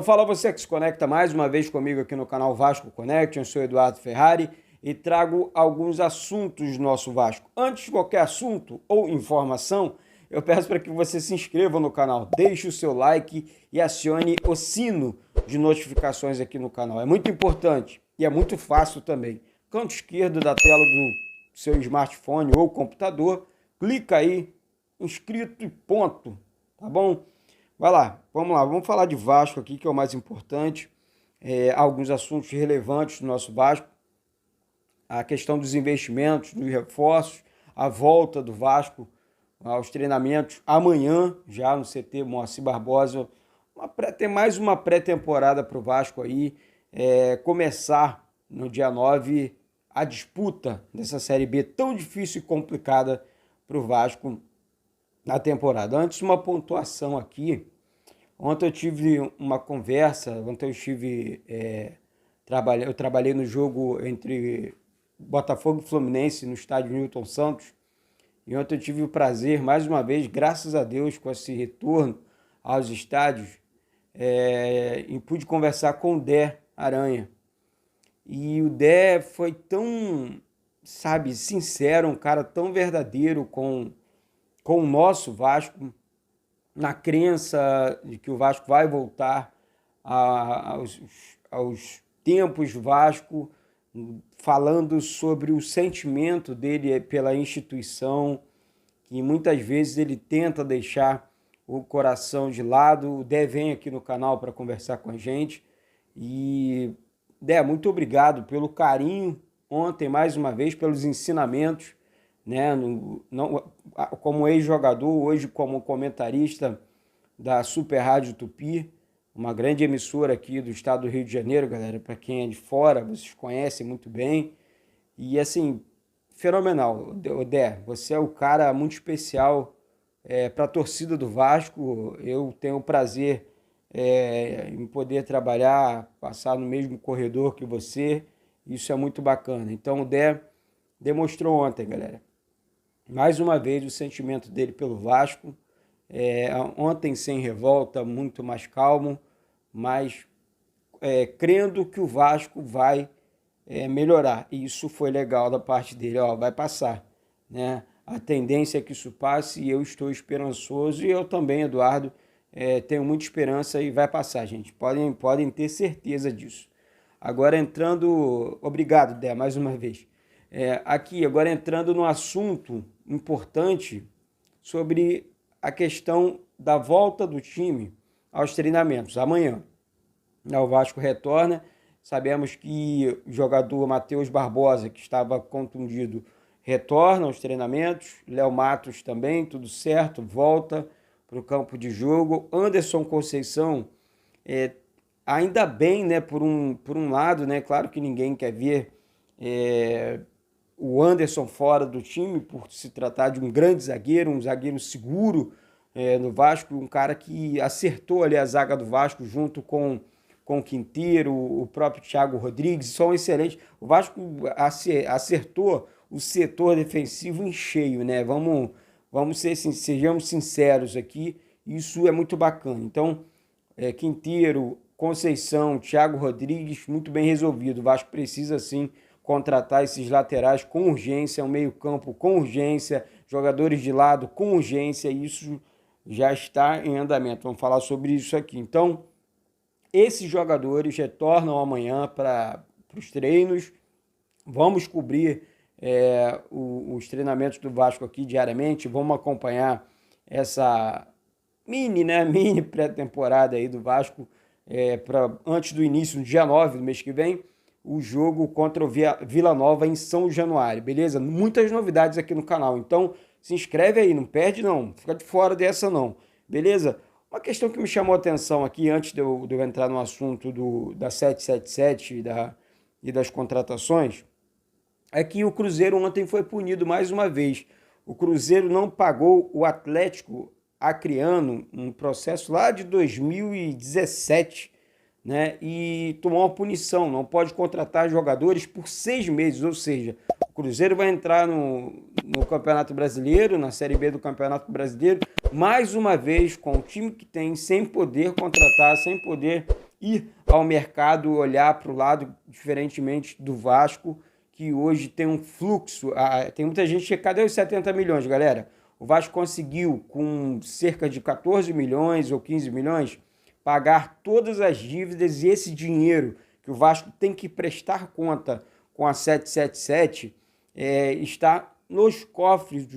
fala você que se conecta mais uma vez comigo aqui no canal Vasco Connection. Eu sou Eduardo Ferrari e trago alguns assuntos do nosso Vasco. Antes de qualquer assunto ou informação, eu peço para que você se inscreva no canal, deixe o seu like e acione o sino de notificações aqui no canal. É muito importante e é muito fácil também. Canto esquerdo da tela do seu smartphone ou computador, clica aí, inscrito e ponto, tá bom? Vai lá, vamos falar de Vasco aqui, que é o mais importante. Alguns assuntos relevantes do nosso Vasco, a questão dos investimentos, dos reforços, a volta do Vasco aos treinamentos amanhã, já no CT Moacir Barbosa. Tem mais uma pré-temporada para o Vasco aí, começar no dia 9 a disputa dessa Série B tão difícil e complicada para o Vasco na temporada. Antes, uma pontuação aqui. Ontem eu tive uma conversa, eu trabalhei no jogo entre Botafogo e Fluminense no estádio Newton Santos, e ontem eu tive o prazer, mais uma vez, graças a Deus, com esse retorno aos estádios, e pude conversar com o Dé Aranha. E o Dé foi tão, sincero, um cara tão verdadeiro com o nosso Vasco, na crença de que o Vasco vai voltar aos tempos Vasco, falando sobre o sentimento dele pela instituição, que muitas vezes ele tenta deixar o coração de lado. O Dé vem aqui no canal para conversar com a gente. E, Dé, muito obrigado pelo carinho ontem, mais uma vez, pelos ensinamentos, né? Como ex-jogador, hoje como comentarista da Super Rádio Tupi, uma grande emissora aqui do estado do Rio de Janeiro, galera. Para quem é de fora, vocês conhecem muito bem. E assim, fenomenal. Dé, você é um cara muito especial para a torcida do Vasco. Eu tenho o prazer em poder trabalhar, passar no mesmo corredor que você. Isso é muito bacana. Então o Dé demonstrou ontem, galera, mais uma vez o sentimento dele pelo Vasco. Ontem sem revolta, muito mais calmo, mas crendo que o Vasco vai melhorar. E isso foi legal da parte dele. Vai passar, né? A tendência é que isso passe e eu estou esperançoso. E eu também, Eduardo, tenho muita esperança e vai passar, gente. Podem ter certeza disso. Agora entrando... Obrigado, Dé, mais uma vez. Agora entrando no assunto importante sobre a questão da volta do time aos treinamentos. Amanhã, o Vasco retorna. Sabemos que o jogador Matheus Barbosa, que estava contundido, retorna aos treinamentos. Léo Matos também, tudo certo, volta para o campo de jogo. Anderson Conceição, ainda bem, né, por um lado, né, claro que ninguém quer ver o Anderson fora do time, por se tratar de um grande zagueiro, um zagueiro seguro no Vasco, um cara que acertou ali a zaga do Vasco junto com o Quinteiro, o próprio Thiago Rodrigues, são excelentes. O Vasco acertou o setor defensivo em cheio, né? Sejamos sinceros aqui, isso é muito bacana. Então, Quinteiro, Conceição, Thiago Rodrigues, muito bem resolvido. O Vasco precisa sim contratar esses laterais com urgência, um meio-campo com urgência, jogadores de lado com urgência. Isso já está em andamento. Vamos falar sobre isso aqui. Então, esses jogadores retornam amanhã para os treinos. Vamos cobrir os treinamentos do Vasco aqui diariamente. Vamos acompanhar essa mini pré-temporada aí do Vasco antes do início, no dia 9 do mês que vem, o jogo contra o Vila Nova em São Januário, beleza? Muitas novidades aqui no canal, então se inscreve aí, não perde não, fica de fora dessa não, beleza? Uma questão que me chamou a atenção aqui, antes de eu entrar no assunto da 777 e das contratações, é que o Cruzeiro ontem foi punido mais uma vez. O Cruzeiro não pagou o Atlético Acreano, um processo lá de 2017, né? E tomou uma punição, não pode contratar jogadores por 6 meses, ou seja, o Cruzeiro vai entrar no Campeonato Brasileiro, na Série B do Campeonato Brasileiro, mais uma vez com o time que tem, sem poder contratar, sem poder ir ao mercado, olhar para o lado, diferentemente do Vasco, que hoje tem um fluxo. Tem muita gente que cadê os 70 milhões, galera? O Vasco conseguiu, com cerca de 14 milhões ou 15 milhões, pagar todas as dívidas, e esse dinheiro que o Vasco tem que prestar conta com a 777 está nos cofres,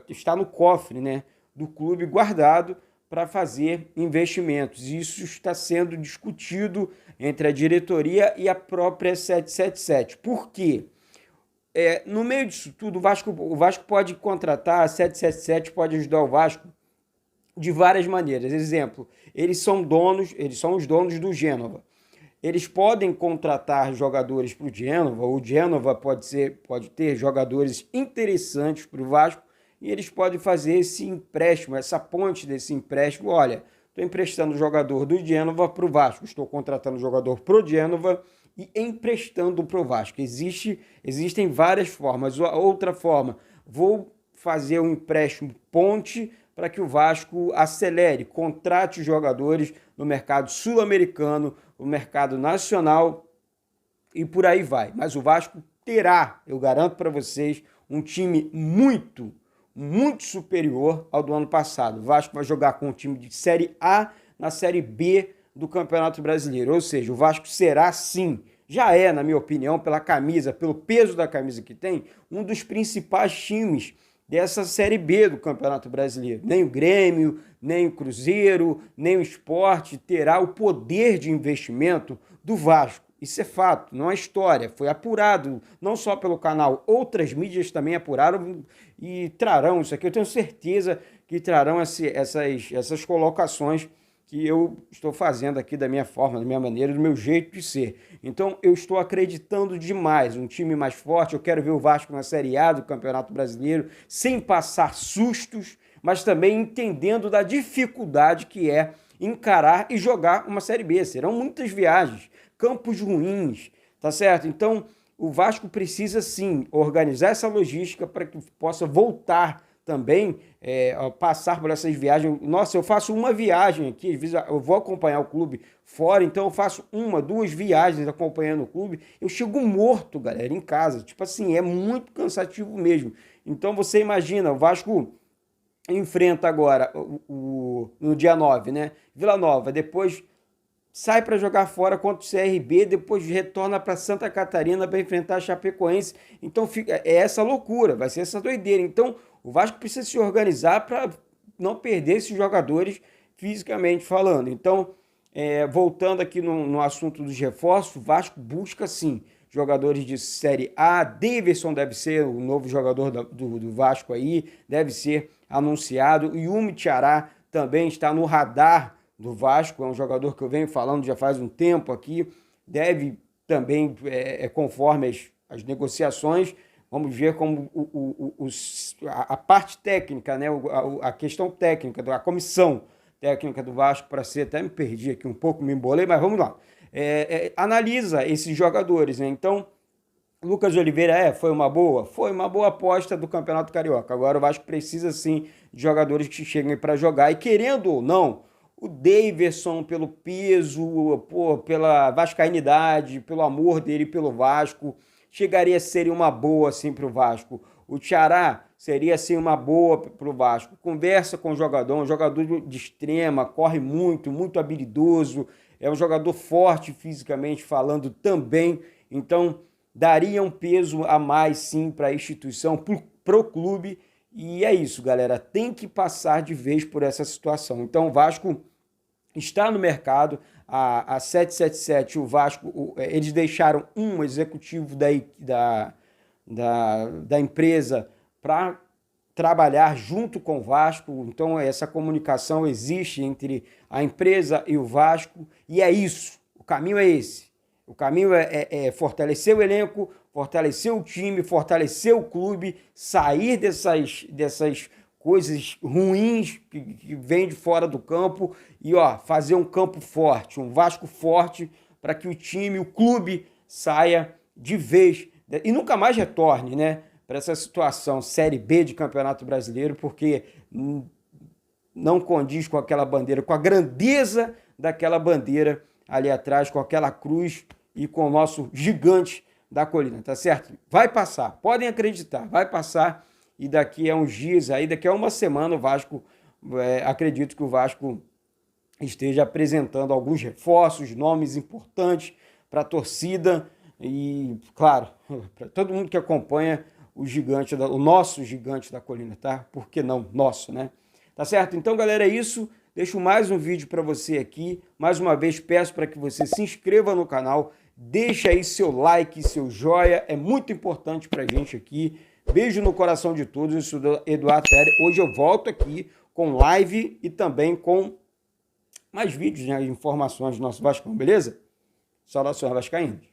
está no cofre, né, do clube guardado para fazer investimentos. Isso está sendo discutido entre a diretoria e a própria 777. Por quê? No meio disso tudo, o Vasco pode contratar, a 777 pode ajudar o Vasco de várias maneiras. Exemplo, eles são os donos do Génova. Eles podem contratar jogadores para o Génova, o Génova pode ter jogadores interessantes para o Vasco, e eles podem fazer esse empréstimo, essa ponte desse empréstimo. Olha, estou emprestando o jogador do Génova para o Vasco, estou contratando o jogador para o Génova e emprestando para o Vasco. Existem várias formas. Outra forma, vou fazer um empréstimo ponte para que o Vasco acelere, contrate os jogadores no mercado sul-americano, no mercado nacional e por aí vai. Mas o Vasco terá, eu garanto para vocês, um time muito superior ao do ano passado. O Vasco vai jogar com um time de Série A na Série B do Campeonato Brasileiro. Ou seja, o Vasco será sim, já é, na minha opinião, pela camisa, pelo peso da camisa que tem, um dos principais times dessa Série B do Campeonato Brasileiro. Nem o Grêmio, nem o Cruzeiro, nem o Sport terá o poder de investimento do Vasco. Isso é fato, não é história. Foi apurado, não só pelo canal, outras mídias também apuraram e trarão isso aqui. Eu tenho certeza que trarão essas colocações que eu estou fazendo aqui da minha forma, da minha maneira, do meu jeito de ser. Então, eu estou acreditando demais. Um time mais forte, eu quero ver o Vasco na Série A do Campeonato Brasileiro, sem passar sustos, mas também entendendo da dificuldade que é encarar e jogar uma Série B. Serão muitas viagens, campos ruins, tá certo? Então, o Vasco precisa, sim, organizar essa logística para que possa voltar também, passar por essas viagens. Nossa, eu faço uma viagem aqui, eu vou acompanhar o clube fora, então eu faço 1, 2 viagens acompanhando o clube, eu chego morto, galera, em casa. Tipo assim, é muito cansativo mesmo. Então você imagina, o Vasco enfrenta agora, no dia 9, né, Vila Nova, depois sai para jogar fora contra o CRB, depois retorna para Santa Catarina para enfrentar a Chapecoense. Então é essa loucura, vai ser essa doideira. Então o Vasco precisa se organizar para não perder esses jogadores fisicamente falando. Então, voltando aqui no assunto dos reforços, o Vasco busca sim jogadores de Série A. Daverson deve ser o novo jogador do Vasco aí, deve ser anunciado. E o Mitiará também está no radar do Vasco, é um jogador que eu venho falando já faz um tempo aqui, deve também, conforme as negociações, vamos ver como a parte técnica, né, a questão técnica, a comissão técnica do Vasco, para ser, até me perdi aqui um pouco, me embolei, mas vamos lá, analisa esses jogadores, né? Então, Lucas Oliveira foi uma boa aposta do Campeonato Carioca. Agora o Vasco precisa sim de jogadores que cheguem para jogar, e querendo ou não, o Daverson, pelo peso, pela vascainidade, pelo amor dele pelo Vasco, chegaria a ser uma boa assim para o Vasco. O Tiará seria assim uma boa para o Vasco. Conversa com o jogador, um jogador de extrema, corre muito habilidoso, é um jogador forte fisicamente falando também. Então, daria um peso a mais sim para a instituição, para o clube. E é isso, galera, tem que passar de vez por essa situação. Então o Vasco está no mercado, a 777, o Vasco, eles deixaram um executivo da empresa para trabalhar junto com o Vasco. Então essa comunicação existe entre a empresa e o Vasco, e é isso, o caminho é esse. O caminho é fortalecer o elenco, fortalecer o time, fortalecer o clube, sair dessas coisas ruins que vêm de fora do campo e fazer um campo forte, um Vasco forte, para que o time, o clube saia de vez e nunca mais retorne, né, para essa situação Série B de Campeonato Brasileiro, porque não condiz com aquela bandeira, com a grandeza daquela bandeira ali atrás com aquela cruz e com o nosso gigante da colina, tá certo? Vai passar, podem acreditar, vai passar e daqui a uns dias, aí daqui a uma semana o Vasco, acredito que o Vasco esteja apresentando alguns reforços, nomes importantes para a torcida e, claro, para todo mundo que acompanha o nosso gigante da colina, tá? Por que não? Nosso, né? Tá certo? Então, galera, é isso. Deixo mais um vídeo para você aqui. Mais uma vez, peço para que você se inscreva no canal, deixa aí seu like, seu joia, é muito importante para a gente aqui. Beijo no coração de todos, eu sou Eduardo Ferreira. Hoje eu volto aqui com live e também com mais vídeos, né, informações do nosso Vascão, beleza? Saudações vascaínos.